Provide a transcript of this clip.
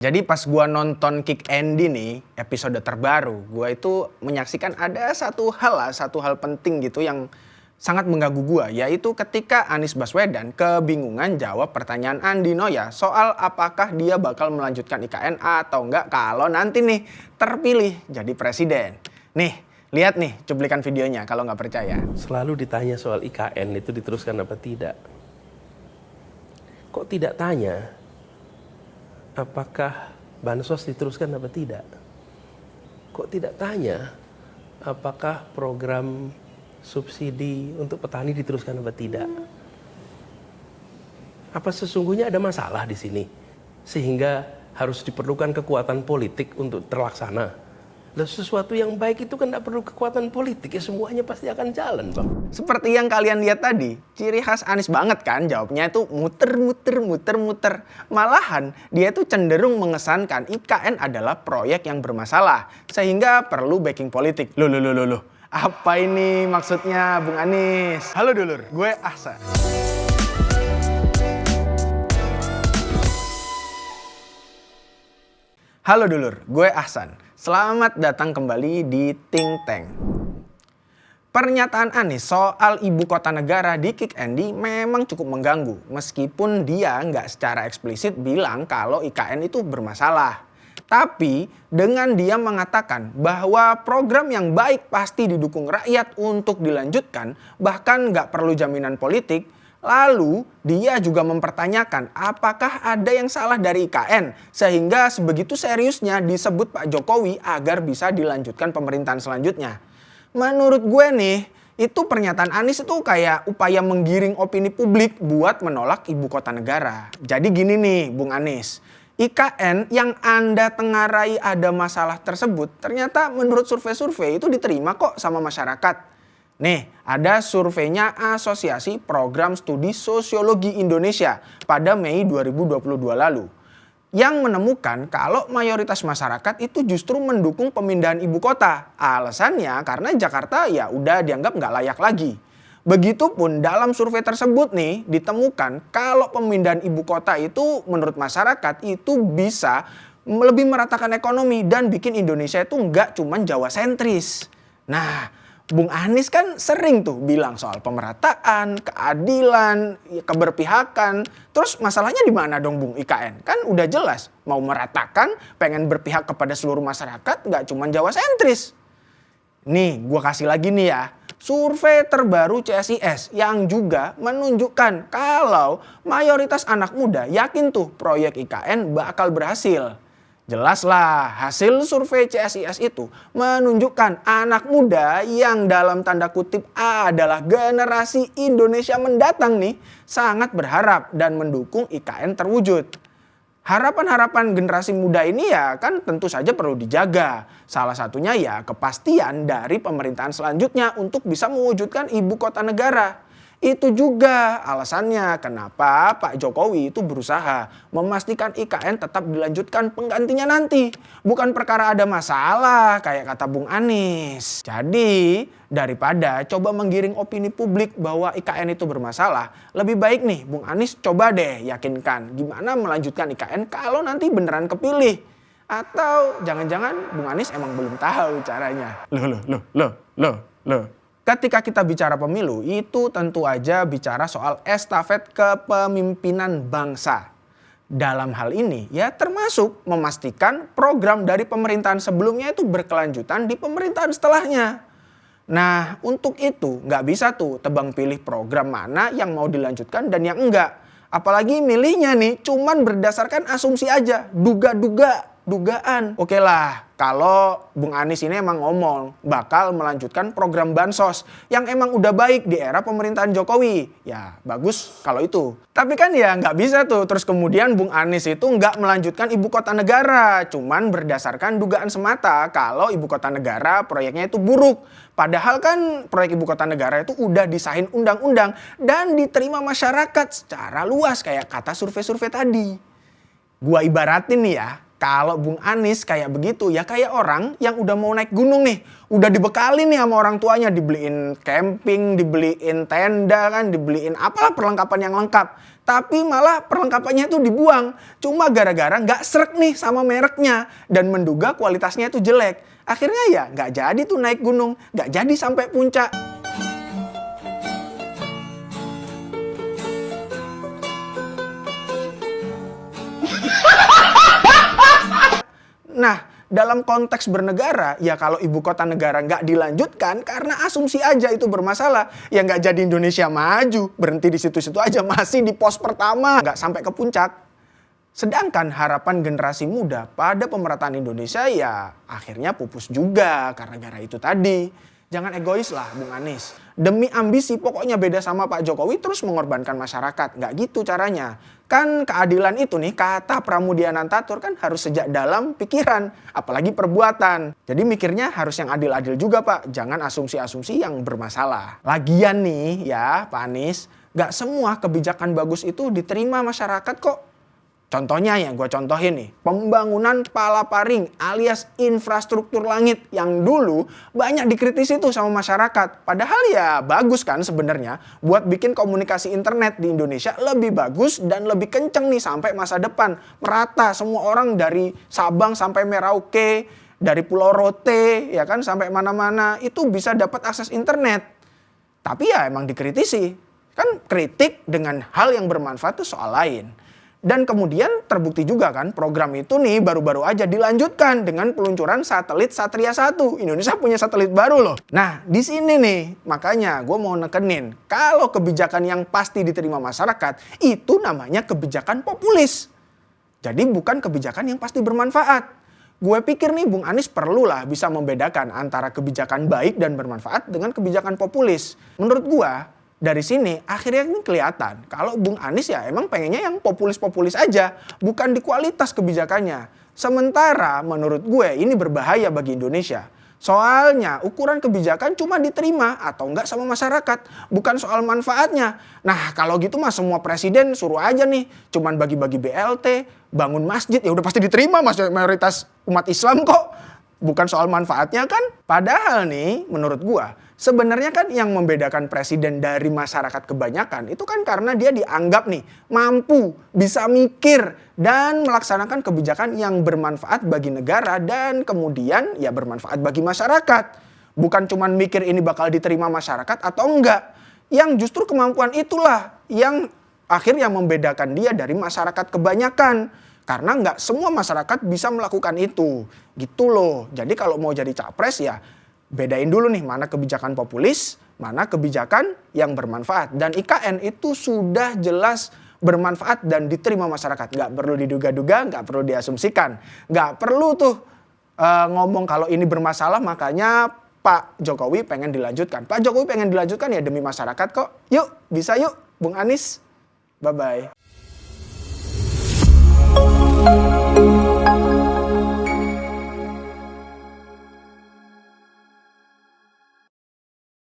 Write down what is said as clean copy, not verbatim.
Jadi pas gua nonton Kick Andy nih, episode terbaru, gua itu menyaksikan ada satu hal penting gitu yang sangat mengganggu gua, yaitu ketika Anies Baswedan kebingungan jawab pertanyaan Andi Noya soal apakah dia bakal melanjutkan IKN atau enggak kalau nanti nih terpilih jadi presiden. Nih, lihat nih cuplikan videonya kalau nggak percaya. Selalu ditanya soal IKN itu diteruskan apa tidak. Kok tidak tanya apakah bansos diteruskan apa tidak? Kok tidak tanya apakah program subsidi untuk petani diteruskan apa tidak? Apa sesungguhnya ada masalah di sini sehingga harus diperlukan kekuatan politik untuk terlaksana? Dan sesuatu yang baik itu kan tidak perlu kekuatan politik, ya semuanya pasti akan jalan, Bang. Seperti yang kalian lihat tadi, ciri khas Anies banget kan jawabnya itu muter-muter. Malahan dia itu cenderung mengesankan IKN adalah proyek yang bermasalah sehingga perlu backing politik. Loh. Apa ini maksudnya Bung Anies? Halo dulur, gue Ahsan. Halo dulur, gue Ahsan. Selamat datang kembali di Think Tank. Pernyataan Anies soal ibu kota negara di Kick Andy memang cukup mengganggu. Meskipun dia nggak secara eksplisit bilang kalau IKN itu bermasalah. Tapi dengan dia mengatakan bahwa program yang baik pasti didukung rakyat untuk dilanjutkan, bahkan nggak perlu jaminan politik. Lalu dia juga mempertanyakan apakah ada yang salah dari IKN sehingga sebegitu seriusnya disebut Pak Jokowi agar bisa dilanjutkan pemerintahan selanjutnya. Menurut gue nih, itu pernyataan Anies itu kayak upaya menggiring opini publik buat menolak ibu kota negara. Jadi gini nih Bung Anies, IKN yang Anda tengarai ada masalah tersebut ternyata menurut survei-survei itu diterima kok sama masyarakat. Nih, ada surveinya Asosiasi Program Studi Sosiologi Indonesia pada Mei 2022 lalu. Yang menemukan kalau mayoritas masyarakat itu justru mendukung pemindahan ibu kota. Alasannya karena Jakarta ya udah dianggap nggak layak lagi. Begitupun dalam survei tersebut nih ditemukan kalau pemindahan ibu kota itu menurut masyarakat itu bisa lebih meratakan ekonomi dan bikin Indonesia itu nggak cuma Jawa sentris. Nah, Bung Anies kan sering tuh bilang soal pemerataan, keadilan, keberpihakan. Terus masalahnya di mana dong Bung IKN? Kan udah jelas mau meratakan, pengen berpihak kepada seluruh masyarakat, nggak cuma Jawa sentris. Nih, gue kasih lagi nih ya. Survei terbaru CSIS yang juga menunjukkan kalau mayoritas anak muda yakin tuh proyek IKN bakal berhasil. Jelaslah hasil survei CSIS itu menunjukkan anak muda yang dalam tanda kutip adalah generasi Indonesia mendatang nih sangat berharap dan mendukung IKN terwujud. Harapan-harapan generasi muda ini ya kan tentu saja perlu dijaga. Salah satunya ya kepastian dari pemerintahan selanjutnya untuk bisa mewujudkan ibu kota negara. Itu juga alasannya kenapa Pak Jokowi itu berusaha memastikan IKN tetap dilanjutkan penggantinya nanti. Bukan perkara ada masalah kayak kata Bung Anies. Jadi daripada coba menggiring opini publik bahwa IKN itu bermasalah, lebih baik nih Bung Anies coba deh yakinkan gimana melanjutkan IKN kalau nanti beneran kepilih. Atau jangan-jangan Bung Anies emang belum tahu caranya. Loh. Ketika kita bicara pemilu, itu tentu aja bicara soal estafet kepemimpinan bangsa. Dalam hal ini ya termasuk memastikan program dari pemerintahan sebelumnya itu berkelanjutan di pemerintahan setelahnya. Nah untuk itu nggak bisa tuh tebang pilih program mana yang mau dilanjutkan dan yang enggak. Apalagi milihnya nih cuman berdasarkan asumsi aja, dugaan. Oke lah, kalau Bung Anies ini emang ngomong bakal melanjutkan program bansos yang emang udah baik di era pemerintahan Jokowi. Ya bagus kalau itu. Tapi kan ya nggak bisa tuh terus kemudian Bung Anies itu nggak melanjutkan ibu kota negara. Cuman berdasarkan dugaan semata kalau ibu kota negara proyeknya itu buruk. Padahal kan proyek ibu kota negara itu udah disahin undang-undang dan diterima masyarakat secara luas kayak kata survei-survei tadi. Gua ibaratin nih ya. Kalau Bung Anies kayak begitu ya kayak orang yang udah mau naik gunung nih. Udah dibekali nih sama orang tuanya. Dibeliin camping, dibeliin tenda kan, dibeliin apalah perlengkapan yang lengkap. Tapi malah perlengkapannya itu dibuang. Cuma gara-gara nggak srek nih sama mereknya. Dan menduga kualitasnya itu jelek. Akhirnya ya nggak jadi tuh naik gunung. Nggak jadi sampai puncak. Nah, dalam konteks bernegara, ya kalau ibu kota negara nggak dilanjutkan karena asumsi aja itu bermasalah, ya nggak jadi Indonesia maju. Berhenti di situ-situ aja, masih di pos pertama, nggak sampai ke puncak. Sedangkan harapan generasi muda pada pemerataan Indonesia ya akhirnya pupus juga karena gara itu tadi. Jangan egois lah Bung Anies. Demi ambisi pokoknya beda sama Pak Jokowi terus mengorbankan masyarakat. Nggak gitu caranya. Kan keadilan itu nih kata Pramudia Anantatur kan harus sejak dalam pikiran. Apalagi perbuatan. Jadi mikirnya harus yang adil-adil juga Pak. Jangan asumsi-asumsi yang bermasalah. Lagian nih ya Pak Anies. Nggak semua kebijakan bagus itu diterima masyarakat kok. Contohnya yang gue contohin nih, pembangunan Palaparing alias infrastruktur langit yang dulu banyak dikritisi tuh sama masyarakat. Padahal ya bagus kan sebenarnya buat bikin komunikasi internet di Indonesia lebih bagus dan lebih kenceng nih sampai masa depan. Merata semua orang dari Sabang sampai Merauke, dari Pulau Rote ya kan sampai mana-mana itu bisa dapat akses internet. Tapi ya emang dikritisi. Kan kritik dengan hal yang bermanfaat itu soal lain. Dan kemudian terbukti juga kan program itu nih baru-baru aja dilanjutkan dengan peluncuran satelit Satria 1. Indonesia punya satelit baru loh. Nah di sini nih makanya gue mau nekenin. Kalau kebijakan yang pasti diterima masyarakat itu namanya kebijakan populis. Jadi bukan kebijakan yang pasti bermanfaat. Gue pikir nih Bung Anies perlulah bisa membedakan antara kebijakan baik dan bermanfaat dengan kebijakan populis. Menurut gue dari sini akhirnya ini kelihatan kalau Bung Anies ya emang pengennya yang populis-populis aja, bukan di kualitas kebijakannya. Sementara menurut gue ini berbahaya bagi Indonesia. Soalnya ukuran kebijakan cuma diterima atau enggak sama masyarakat, bukan soal manfaatnya. Nah kalau gitu mah semua presiden suruh aja nih, cuman bagi-bagi BLT, bangun masjid, ya udah pasti diterima mayoritas umat Islam kok. Bukan soal manfaatnya kan? Padahal nih menurut gua sebenarnya kan yang membedakan presiden dari masyarakat kebanyakan itu kan karena dia dianggap nih mampu, bisa mikir dan melaksanakan kebijakan yang bermanfaat bagi negara dan kemudian ya bermanfaat bagi masyarakat. Bukan cuman mikir ini bakal diterima masyarakat atau enggak. Yang justru kemampuan itulah yang akhirnya membedakan dia dari masyarakat kebanyakan. Karena nggak semua masyarakat bisa melakukan itu. Gitu loh. Jadi kalau mau jadi capres ya bedain dulu nih mana kebijakan populis, mana kebijakan yang bermanfaat. Dan IKN itu sudah jelas bermanfaat dan diterima masyarakat. Nggak perlu diduga-duga, nggak perlu diasumsikan. Nggak perlu tuh ngomong kalau ini bermasalah makanya Pak Jokowi pengen dilanjutkan. Pak Jokowi pengen dilanjutkan ya demi masyarakat kok. Yuk, bisa yuk Bung Anies. Bye-bye.